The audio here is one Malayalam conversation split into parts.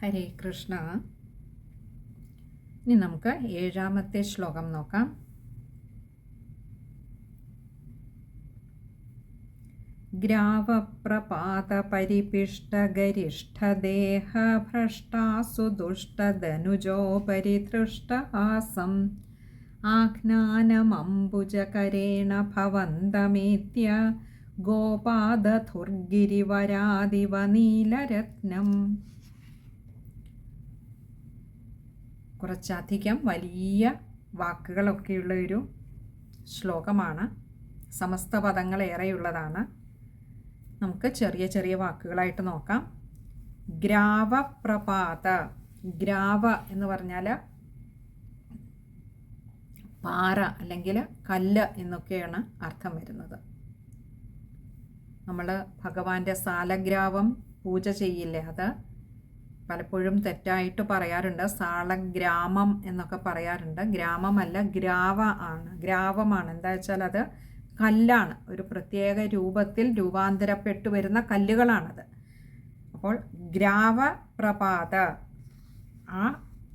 ഹരേ കൃഷ്ണ. ഇനി നമുക്ക് 7ാമത്തെ ശ്ലോകം നോക്കാം. ഗ്രാവപ്രപാതപരിപിഷ്ടഗരിഷ്ഠദേഹഭ്രഷ്ടാസു ദുഷ്ടധനുജോപരിതൃഷ്ടഹാസം ആജ്ഞാനമംബുജകരേണ ഭവന്തമേത്യ ഗോപാദധുർഗിരിവരാദിവ നീലരത്നം. കുറച്ചധികം വലിയ വാക്കുകളൊക്കെയുള്ള ഒരു ശ്ലോകമാണ്. സമസ്ത പദങ്ങളേറെയുള്ളതാണ്. നമുക്ക് ചെറിയ ചെറിയ വാക്കുകളായിട്ട് നോക്കാം. ഗ്രാവപ്രപാത. ഗ്രാവ എന്ന് പറഞ്ഞാൽ പാറ അല്ലെങ്കിൽ കല്ല് എന്നൊക്കെയാണ് അർത്ഥം വരുന്നത്. നമ്മൾ ഭഗവാന്റെ സാലഗ്രാവം പൂജ ചെയ്യില്ലേ, അത് പലപ്പോഴും തെറ്റായിട്ട് പറയാറുണ്ട്. സാളഗ്രാമം എന്നൊക്കെ പറയാറുണ്ട്. ഗ്രാമമല്ല, ഗ്രാവമാണ്. എന്താ വെച്ചാൽ അത് കല്ലാണ്. ഒരു പ്രത്യേക രൂപത്തിൽ രൂപാന്തരപ്പെട്ടു വരുന്ന കല്ലുകളാണത്. അപ്പോൾ ഗ്രാവപ്രപാത, ആ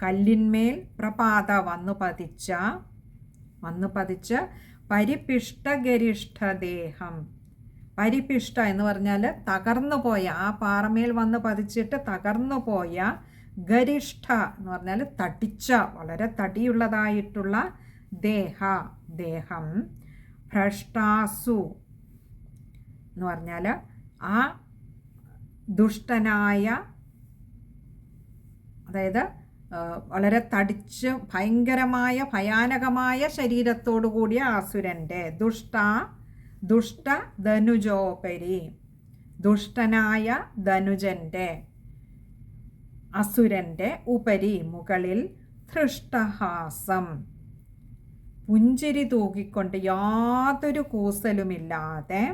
കല്ലിന്മേൽ പ്രപാത വന്നു പതിച്ച് പരിപിഷ്ടഗരിഷ്ഠദേഹം. പരിപിഷ്ട എന്ന് പറഞ്ഞാൽ തകർന്നു പോയ, ആ പാറമേൽ വന്ന് പതിച്ചിട്ട് തകർന്നു പോയ, ഗരിഷ്ഠ എന്ന് പറഞ്ഞാൽ തടിച്ച, വളരെ തടിയുള്ളതായിട്ടുള്ള ദേഹം. ഭ്രഷ്ടാസു എന്ന് പറഞ്ഞാൽ ആ ദുഷ്ടനായ, അതായത് വളരെ തടിച്ച് ഭയങ്കരമായ ഭയാനകമായ ശരീരത്തോടു കൂടിയ അസുരൻ്റെ, ദുഷ്ടധനുജോപരി, ദുഷ്ടനായ ധനുജൻ്റെ, അസുരൻ്റെ ഉപരി മുകളിൽ, ധൃഷ്ടഹാസം പുഞ്ചിരി തൂക്കിക്കൊണ്ട് യാതൊരു കൂസലുമില്ലാതെ,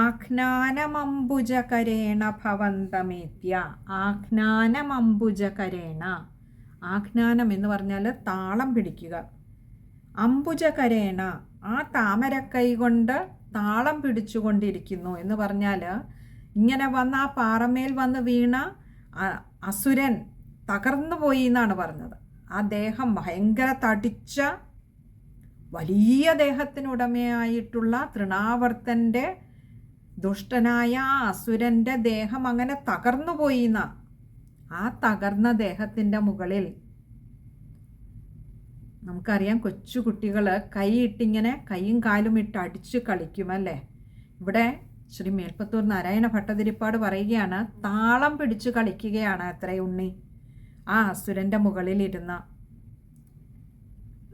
ആജ്ഞാനമംബുജകരേണ ഭവന്തമേത്യ. ആജ്ഞാനമംബുജകരേണ, ആജ്ഞാനം എന്ന് പറഞ്ഞാൽ താളം പിടിക്കുക. അംബുജകരേണ, ആ താമരക്കൈ കൊണ്ട് താളം പിടിച്ചുകൊണ്ടിരിക്കുന്നു എന്ന് പറഞ്ഞാൽ ഇങ്ങനെ വന്ന് ആ പാറമേൽ വന്ന് വീണ അസുരൻ തകർന്നു പോയി എന്നാണ് പറഞ്ഞത്. ആ ദേഹം ഭയങ്കര തടിച്ച വലിയ ദേഹത്തിനുടമയായിട്ടുള്ള തൃണാവർത്തൻ്റെ ദുഷ്ടനായ ആ അസുരൻ്റെ ദേഹം അങ്ങനെ തകർന്നു പോയി എന്നാ. ആ തകർന്ന ദേഹത്തിൻ്റെ മുകളിൽ നമുക്കറിയാം, കൊച്ചു കുട്ടികൾ കൈയിട്ടിങ്ങനെ കൈയും കാലും ഇട്ട് അടിച്ച് കളിക്കുമല്ലേ. ഇവിടെ ശ്രീ മേൽപ്പത്തൂർ നാരായണ ഭട്ടതിരിപ്പാട് പറയുകയാണ്, താളം പിടിച്ചു കളിക്കുകയാണ് അത്രേ ഉണ്ണി. ആ അസുരൻ്റെ മുകളിലിരുന്ന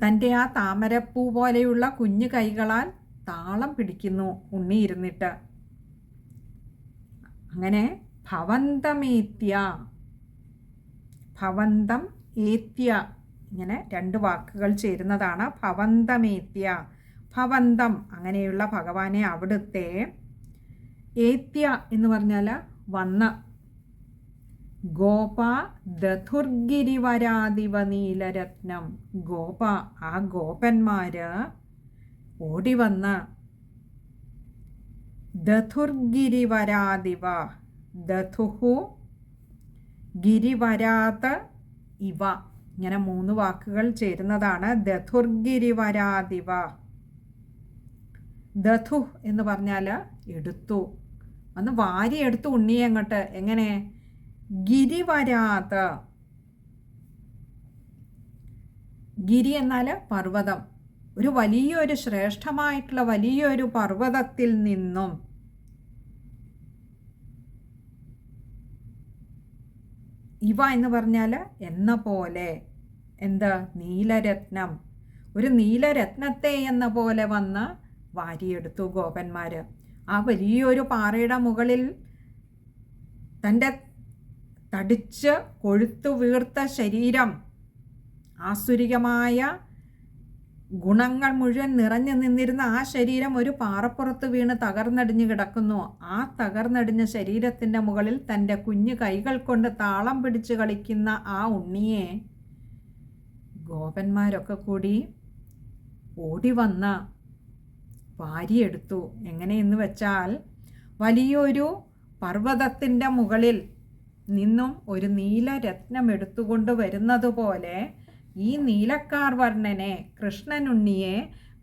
തൻ്റെ ആ താമരപ്പൂ പോലെയുള്ള കുഞ്ഞു കൈകളാൽ താളം പിടിക്കുന്നു ഉണ്ണി ഇരുന്നിട്ട്. അങ്ങനെ ഭവന്തമേത്യ, ഭവന്തം ഏത്യ, ഇങ്ങനെ രണ്ട് വാക്കുകൾ ചേരുന്നതാണ് ഭവന്തമേത്യ. ഭവന്തം, അങ്ങനെയുള്ള ഭഗവാനെ അവിടുത്തെ, ഏത്യ എന്ന് പറഞ്ഞാൽ വന്ന്, ഗോപ ദധുർഗിരിവരാദിവ നീലരത്നം. ഗോപ, ആ ഗോപന്മാര് ഓടിവന്ന്, ദധുർഗിരിവരാദിവ, ദധുഹു ഗിരിവരാത് ഇവ, ഇങ്ങനെ 3 വാക്കുകൾ ചേരുന്നതാണ് ദധുർഗിരിവരാദിവ. ദധു എന്ന് പറഞ്ഞാൽ എടുത്തു, ഒന്ന് വാരിയെടുത്തു ഉണ്ണിയെ അങ്ങോട്ട്. എങ്ങനെ? ഗിരിവരാത്, ഗിരി എന്നാൽ പർവ്വതം, ഒരു വലിയൊരു ശ്രേഷ്ഠമായിട്ടുള്ള വലിയൊരു പർവ്വതത്തിൽ നിന്നും ഇവ എന്ന് പറഞ്ഞാൽ എന്ന പോലെ, എന്താ? നീലരത്നം, ഒരു നീലരത്നത്തെ എന്ന പോലെ വന്ന് വാരിയെടുത്തു ഗോപന്മാർ. ആ വലിയൊരു പാറയുടെ മുകളിൽ തൻ്റെ തടിച്ച് കൊഴുത്തു വീർത്ത ശരീരം, ആസുരികമായ ഗുണങ്ങൾ മുഴുവൻ നിറഞ്ഞു നിന്നിരുന്ന ആ ശരീരം ഒരു പാറപ്പുറത്ത് വീണ് തകർന്നടിഞ്ഞ് കിടക്കുന്നു. ആ തകർന്നടിഞ്ഞ ശരീരത്തിൻ്റെ മുകളിൽ തൻ്റെ കുഞ്ഞു കൈകൾ കൊണ്ട് താളം പിടിച്ച് കളിക്കുന്ന ആ ഉണ്ണിയെ ഗോപന്മാരൊക്കെ കൂടി ഓടി വന്ന് വാരിയെടുത്തു. എങ്ങനെയെന്ന് വെച്ചാൽ, വലിയൊരു പർവ്വതത്തിൻ്റെ മുകളിൽ നിന്നും ഒരു നീലരത്നം എടുത്തുകൊണ്ട് വരുന്നത് പോലെ ഈ നീലക്കാർ വർണ്ണനെ കൃഷ്ണനുണ്ണിയെ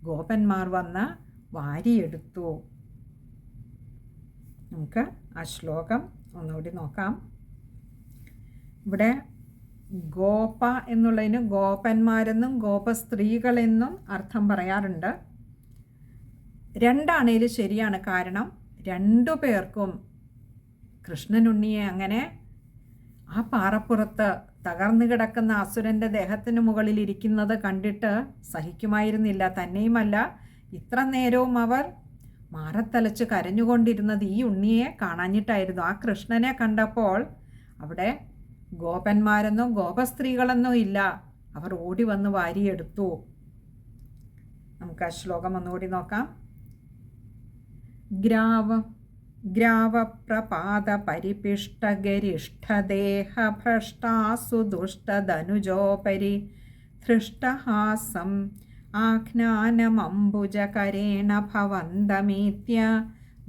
ഗോപന്മാർ വന്ന് വാരിയെടുത്തു. നമുക്ക് ആ ശ്ലോകം ഒന്നുകൂടി നോക്കാം. ഇവിടെ ഗോപ എന്നുള്ളതിന് ഗോപന്മാരെന്നും ഗോപസ്ത്രീകളെന്നും അർത്ഥം പറയാറുണ്ട്. രണ്ടാണേലും ശരിയാണ്. കാരണം രണ്ടു പേർക്കും കൃഷ്ണനുണ്ണിയെ അങ്ങനെ ആ പാറപ്പുറത്ത് തകർന്നു കിടക്കുന്ന അസുരൻ്റെ ദേഹത്തിന് മുകളിൽ ഇരിക്കുന്നത് കണ്ടിട്ട് സഹിക്കുമായിരുന്നില്ല. തന്നെയുമല്ല, ഇത്ര നേരവും അവർ മാറത്തലച്ച് കരഞ്ഞുകൊണ്ടിരുന്നത് ഈ ഉണ്ണിയെ കാണാഞ്ഞിട്ടായിരുന്നു. ആ കൃഷ്ണനെ കണ്ടപ്പോൾ അവിടെ ഗോപന്മാരെന്നോ ഗോപസ്ത്രീകളെന്നോ ഇല്ല, അവർ ഓടി വന്ന് വാരിയെടുത്തു. നമുക്ക് ആ ശ്ലോകം ഒന്നുകൂടി നോക്കാം. ഗ്രാവപ്രപാത പരിപിഷ്ടഗരിഷ്ഠദേഹഭ്രഷ്ടാസു ദുഷ്ടധനുജോപരി ധൃഷ്ടഹാസം ആഘ്നാനമംബുജകരേണ ഭവന്തമീത്യ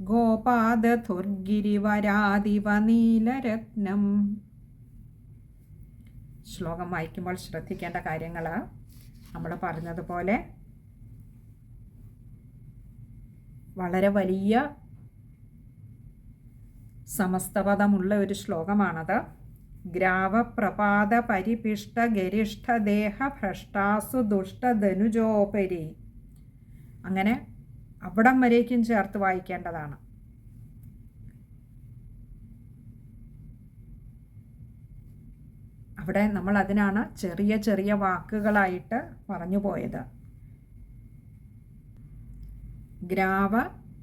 ഗോപാദധുർഗിരിവരാദിവ നീലരത്നം. ശ്ലോകം വായിക്കുമ്പോൾ ശ്രദ്ധിക്കേണ്ട കാര്യങ്ങൾ നമ്മൾ പറഞ്ഞതുപോലെ വളരെ വലിയ സമസ്തപദമുള്ള ഒരു ശ്ലോകമാണത്. ഗ്രാവപ്രപാത പരിപിഷ്ട ഗരിഷ്ഠദേഹ ഭ്രഷ്ടാസു ദുഷ്ടധനുജോപരി. അങ്ങനെ അവിടം വരേക്കും ചേർത്ത് വായിക്കേണ്ടതാണ്. അവിടെ നമ്മൾ അതിനാണ് ചെറിയ ചെറിയ വാക്കുകളായിട്ട് പറഞ്ഞു പോയത്. ഗ്രാവ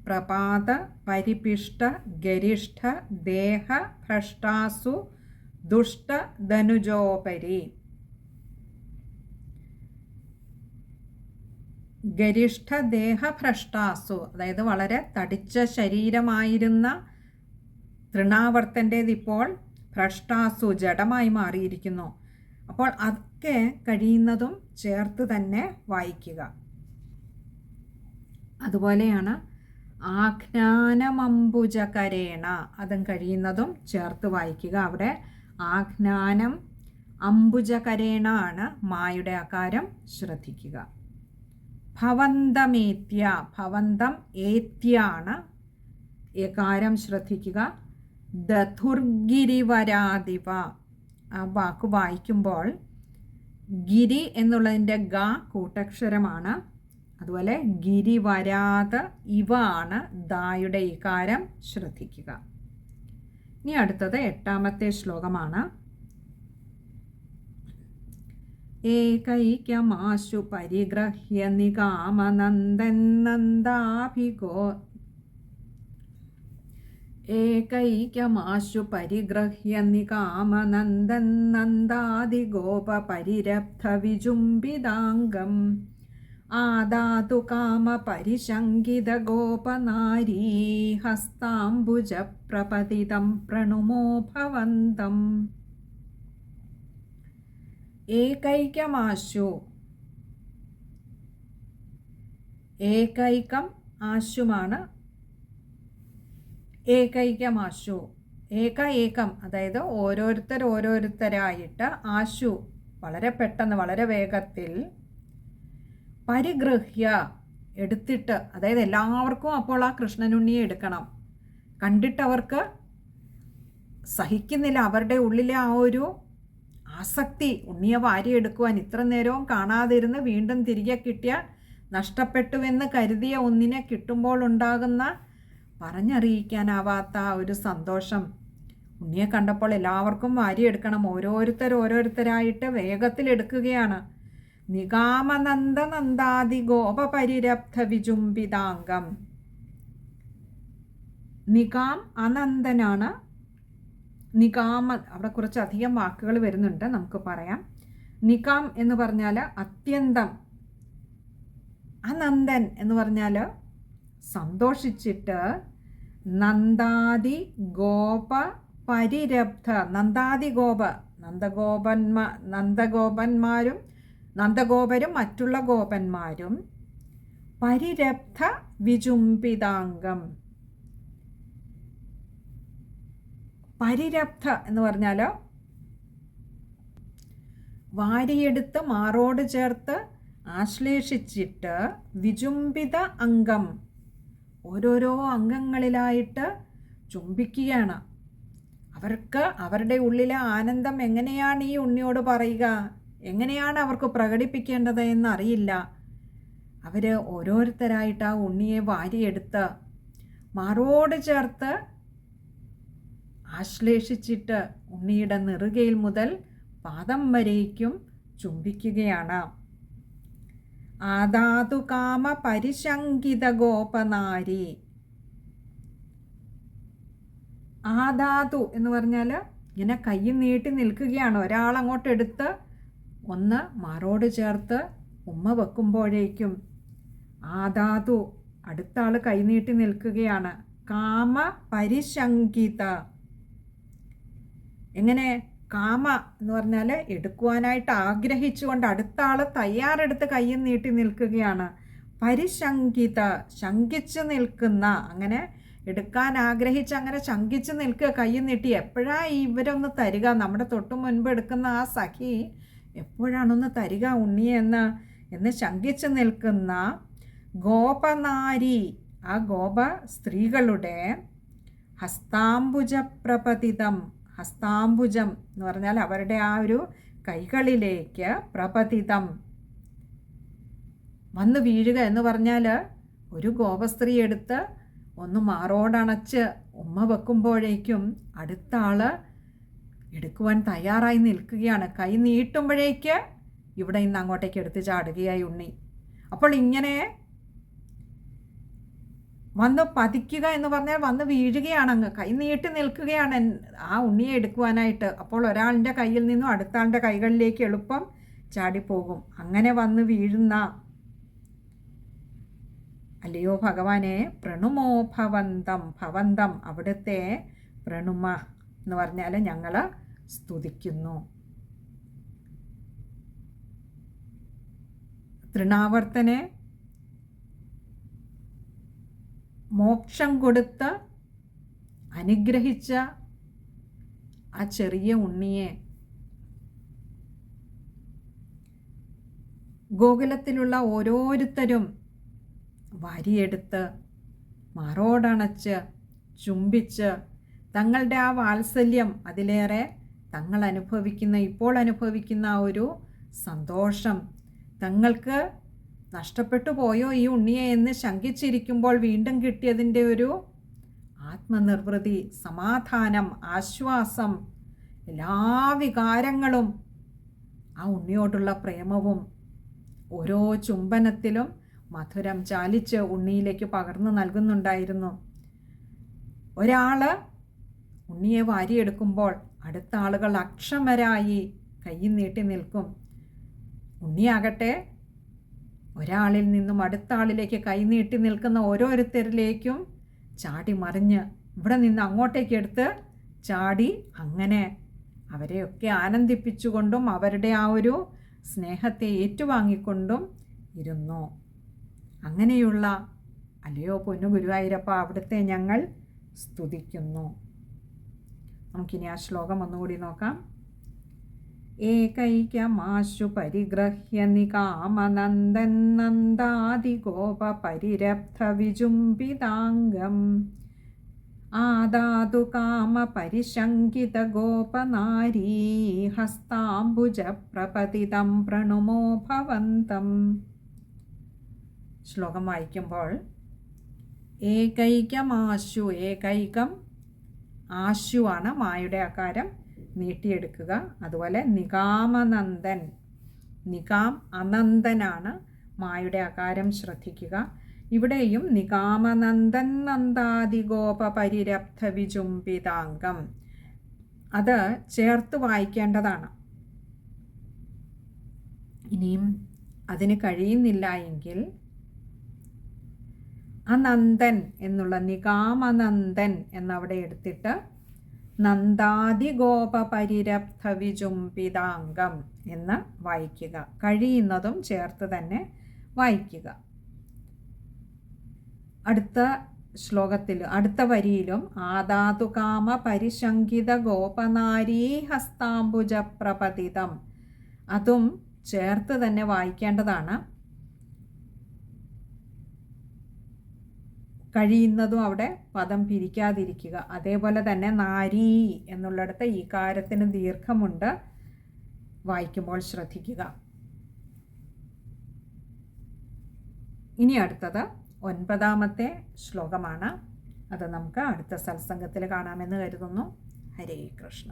പ്രപാത പരിപിഷ്ട ഗരിഷ്ഠ ദേഹ ഭ്രഷ്ടാസു ദുഷ്ടധനുജോപരി. ഗരിഷ്ഠ ദേഹഭ്രഷ്ടാസു, അതായത് വളരെ തടിച്ച ശരീരമായിരുന്ന തൃണാവർത്തൻ്റേത് ഇപ്പോൾ ഭ്രഷ്ടാസു ജഡമായി മാറിയിരിക്കുന്നു. അപ്പോൾ അതൊക്കെ കഴിയുന്നതും ചേർത്ത് തന്നെ വായിക്കുക. അതുപോലെയാണ് ആഘ്നാനമംബുജകരേണ, അതും കഴിയുന്നതും ചേർത്ത് വായിക്കുക. അവിടെ ആഘ്നാനം അംബുജകരേണ ആണ് മായുടെ ആകാരം, ശ്രദ്ധിക്കുക. ഭവന്തമേത്യ, ഭവന്തം ഏത്യാണ് ഏകാരം, ശ്രദ്ധിക്കുക. ദധുർഗിരിവരാദിവ, ആ വാക്ക് വായിക്കുമ്പോൾ ഗിരി എന്നുള്ളതിൻ്റെ ഗ കൂട്ടക്ഷരമാണ്. അതുപോലെ ഗിരിവരാത് ഇവ ആണ് ദായുടെ ഇകാരം, ശ്രദ്ധിക്കുക. ഇനി അടുത്തത് 8ാമത്തെ ശ്ലോകമാണ്. ഏകൈക്യമാശു പരിഗ്രഹ്യ നികാമനന്ദൻ നന്ദാഭിഗോ ഏകൈക്യമാശു പരിഗ്രഹ്യ നികാമനന്ദൻ നന്ദാദിഗോപ പരിരബ്ധ വിജുംബിതാംഗം ആദാതു കാമ പരിശങ്കിത ഗോപനാരീ ഹസ്താംബുജ പ്രപതിതം പ്രണുമോ ഭവന്തം. ഏകൈക്യമാശു, ഏകൈകം ആശുമാണ്. ഏകൈക്യമാശു, ഏകം, അതായത് ഓരോരുത്തരായിട്ട്, ആശു വളരെ പെട്ടെന്ന് വളരെ വേഗത്തിൽ, പരിഗ്രഹ്യ എടുത്തിട്ട്, അതായത് എല്ലാവർക്കും അപ്പോൾ ആ കൃഷ്ണനുണ്ണിയെ എടുക്കണം. കണ്ടിട്ടവർക്ക് സഹിക്കുന്നില്ല, അവരുടെ ഉള്ളിലെ ആ ഒരു ആസക്തി, ഉണ്ണിയെ വാരിയെടുക്കുവാൻ. ഇത്ര നേരവും കാണാതിരുന്ന് വീണ്ടും തിരികെ കിട്ടിയ, നഷ്ടപ്പെട്ടുവെന്ന് കരുതിയ ഒന്നിനെ കിട്ടുമ്പോൾ ഉണ്ടാകുന്ന പറഞ്ഞറിയിക്കാനാവാത്ത ആ ഒരു സന്തോഷം. ഉണ്ണിയെ കണ്ടപ്പോൾ എല്ലാവർക്കും വാരിയെടുക്കണം. ഓരോരുത്തരായിട്ട് വേഗത്തിൽ എടുക്കുകയാണ്. നികാമനന്ദ നന്ദാദി ഗോപ പരിരബ്ധ വിജുംബിതാംഗം. നികാം അനന്തനാണ്. നികാമ, അവിടെ കുറച്ച് അധികം വാക്കുകൾ വരുന്നുണ്ട്, നമുക്ക് പറയാം. നികാം എന്ന് പറഞ്ഞാൽ അത്യന്തം, അനന്ദൻ എന്ന് പറഞ്ഞാൽ സന്തോഷിച്ചിട്ട്, നന്ദാദി ഗോപ പരിരബ്ധ, നന്ദാദി ഗോപ, നന്ദഗോപന്മാരും നന്ദഗോപരും മറ്റുള്ള ഗോപന്മാരും, പരിരബ്ധ വിജുംബിതാംഗം, പരിരബ്ധ എന്ന് പറഞ്ഞാൽ വാരിയെടുത്ത് മാറോട് ചേർത്ത് ആശ്ലേഷിച്ചിട്ട് വിചുംബിത അംഗം ഓരോരോ അംഗങ്ങളിലായിട്ട് ചുംബിക്കുകയാണ്. അവർക്ക് അവരുടെ ഉള്ളിലെ ആനന്ദം എങ്ങനെയാണ് ഈ ഉണ്ണിയോട് പറയുക, എങ്ങനെയാണ് അവർക്ക് പ്രകടിപ്പിക്കേണ്ടത് എന്നറിയില്ല. അവർ ഓരോരുത്തരായിട്ട് ആ ഉണ്ണിയെ വാരിയെടുത്ത് മാറോട് ചേർത്ത് ആശ്ലേഷിച്ചിട്ട് ഉണ്ണിയുടെ നെറുകയിൽ മുതൽ പാദം വരേക്കും ചുംബിക്കുകയാണ്. ആദാതു കാമ പരിശങ്കിത ഗോപനാരി. ആദാതു എന്ന് പറഞ്ഞാൽ ഇങ്ങനെ കൈ നീട്ടി നിൽക്കുകയാണ്. ഒരാളങ്ങോട്ട് എടുത്ത് ഒന്ന് മാറോട് ചേർത്ത് ഉമ്മ വെക്കുമ്പോഴേക്കും ആദാതു അടുത്ത ആൾ കൈ നീട്ടി നിൽക്കുകയാണ്. കാമ പരിശങ്കിത. എങ്ങനെ? കാമ എന്ന് പറഞ്ഞാൽ എടുക്കുവാനായിട്ട് ആഗ്രഹിച്ചുകൊണ്ട് അടുത്ത ആൾ തയ്യാറെടുത്ത് കയ്യും നീട്ടി നിൽക്കുകയാണ്. പരിശങ്കിത, ശങ്കിച്ച് നിൽക്കുന്ന, അങ്ങനെ എടുക്കാൻ ആഗ്രഹിച്ച് അങ്ങനെ ശങ്കിച്ച് നിൽക്കുക, കയ്യും നീട്ടി. എപ്പോഴാണ് ഇവരൊന്ന് തരിക? നമ്മുടെ തൊട്ടു മുൻപ് എടുക്കുന്ന ആ സഖി എപ്പോഴാണൊന്ന് തരിക ഉണ്ണിയെ എന്ന് ശങ്കിച്ച് നിൽക്കുന്ന ഗോപനാരി, ആ ഗോപ സ്ത്രീകളുടെ ഹസ്താംബുജ പ്രപതിതം. ഹസ്താംബുജം എന്ന് പറഞ്ഞാൽ അവരുടെ ആ ഒരു കൈകളിലേക്ക് പ്രപതിതം വന്ന് വീഴുക എന്ന് പറഞ്ഞാൽ ഒരു ഗോപസ്ത്രീ എടുത്ത് ഒന്ന് മാറോടണച്ച് ഉമ്മ വെക്കുമ്പോഴേക്കും അടുത്ത ആൾ എടുക്കുവാൻ തയ്യാറായി നിൽക്കുകയാണ്. കൈ നീട്ടുമ്പോഴേക്ക് ഇവിടെ ഇന്ന് അങ്ങോട്ടേക്ക് എടുത്ത് ചാടുകയായി ഉണ്ണി. അപ്പോൾ ഇങ്ങനെ വന്ന് പതിക്കുക എന്ന് പറഞ്ഞാൽ വന്ന് വീഴുകയാണ്, അങ്ങ് കൈ നീട്ടി നിൽക്കുകയാണ് ആ ഉണ്ണിയെ എടുക്കുവാനായിട്ട്. അപ്പോൾ ഒരാളുടെ കയ്യിൽ നിന്നും അടുത്ത ആളുടെ കൈകളിലേക്ക് എളുപ്പം ചാടിപ്പോകും. അങ്ങനെ വന്ന് വീഴുന്ന, അല്ലയോ ഭഗവാനെ, പ്രണുമോ ഭവന്തം. ഭവന്തം അവിടുത്തെ പ്രണുമ എന്ന് പറഞ്ഞാൽ ഞങ്ങൾ സ്തുതിക്കുന്നു. തൃണാവർത്തനെ മോക്ഷം കൊടുത്ത് അനുഗ്രഹിച്ച ആ ചെറിയ ഉണ്ണിയെ ഗോകുലത്തിലുള്ള ഓരോരുത്തരും വാരിയെടുത്ത് മാറോടണച്ച് ചുംബിച്ച് തങ്ങളുടെ ആ വാത്സല്യം, അതിലേറെ തങ്ങൾ ഇപ്പോൾ അനുഭവിക്കുന്ന ആ ഒരു സന്തോഷം, തങ്ങൾക്ക് നഷ്ടപ്പെട്ടു പോയോ ഈ ഉണ്ണിയെ എന്ന് ശങ്കിച്ചിരിക്കുമ്പോൾ വീണ്ടും കിട്ടിയതിൻ്റെ ഒരു ആത്മനിർവൃതി, സമാധാനം, ആശ്വാസം, എല്ലാ വികാരങ്ങളും ആ ഉണ്ണിയോടുള്ള പ്രേമവും ഓരോ ചുംബനത്തിലും മധുരം ചാലിച്ച് ഉണ്ണിയിലേക്ക് പകർന്നു നൽകുന്നുണ്ടായിരുന്നു. ഒരാൾ ഉണ്ണിയെ വാരിയെടുക്കുമ്പോൾ അടുത്ത ആളുകൾ അക്ഷമരായി കൈ നീട്ടി നിൽക്കും. ഉണ്ണിയാകട്ടെ ഒരാളിൽ നിന്നും അടുത്ത ആളിലേക്ക് കൈ നീട്ടി നിൽക്കുന്ന ഓരോരുത്തരിലേക്കും ചാടി മറിഞ്ഞ് ഇവിടെ നിന്ന് അങ്ങോട്ടേക്ക് എടുത്ത് ചാടി അങ്ങനെ അവരെയൊക്കെ ആനന്ദിപ്പിച്ചുകൊണ്ടും അവരുടെ ആ ഒരു സ്നേഹത്തെ ഏറ്റുവാങ്ങിക്കൊണ്ടും ഇരുന്നു. അങ്ങനെയുള്ള അല്ലയോ പൊന്നു ഗുരുവായൂരപ്പ, അവിടുത്തെ ഞങ്ങൾ സ്തുതിക്കുന്നു. നമുക്കിനി ആ ശ്ലോകം ഒന്നുകൂടി നോക്കാം. ഏകൈക്യമാശു പരിഗ്രഹ്യ നികാമനന്ദൻ നന്ദാദിഗോപ പരിരബ്ധ വിജുംബിതാംഗം ആദാതു കാമ പരിശങ്കിത ഗോപനാരീ ഹസ്താംബുജ പ്രപതിതം പ്രണുമോ ഭവന്തം. ശ്ലോകം വായിക്കുമ്പോൾ ഏകൈകമാശു, ഏകൈകം ആശു ആണ് മായുടെ ആകാരം നീട്ടിയെടുക്കുക. അതുപോലെ നികാമനന്ദൻ, നികാം അനന്തനാണ്, മായുടെ ആകാരം ശ്രദ്ധിക്കുക. ഇവിടെയും നികാമനന്ദൻ നന്ദാദിഗോപ പരിരബ്ധ വിജുംബിതാംഗം, അത് ചേർത്ത് വായിക്കേണ്ടതാണ്. ഇനിയും അതിന് കഴിയുന്നില്ല എങ്കിൽ അനന്തൻ എന്നുള്ള നികാമനന്ദൻ എന്നവിടെ എടുത്തിട്ട് നന്ദാദിഗോപ പരിരബ്ധ വിജുംബിതാംഗം എന്ന് വായിക്കുക. കഴിയുന്നതും ചേർത്ത് തന്നെ വായിക്കുക. അടുത്ത ശ്ലോകത്തിൽ അടുത്ത വരിയിലും ആദാതുകാമ പരിശങ്കിത ഗോപനാരീ ഹസ്താംബുജ പ്രപതിതം അതും ചേർത്ത് തന്നെ വായിക്കേണ്ടതാണ്. കഴിയുന്നതും അവിടെ പദം പിരിക്കാതിരിക്കുക. അതേപോലെ തന്നെ നാരീ എന്നുള്ളിടത്ത് ഈ കാരത്തിന് ദീർഘമുണ്ട്, വായിക്കുമ്പോൾ ശ്രദ്ധിക്കുക. ഇനി അടുത്തത് 9ാമത്തെ ശ്ലോകമാണ്. അത് നമുക്ക് അടുത്ത സത്സംഗത്തിൽ കാണാമെന്ന് കരുതുന്നു. ഹരേ കൃഷ്ണ.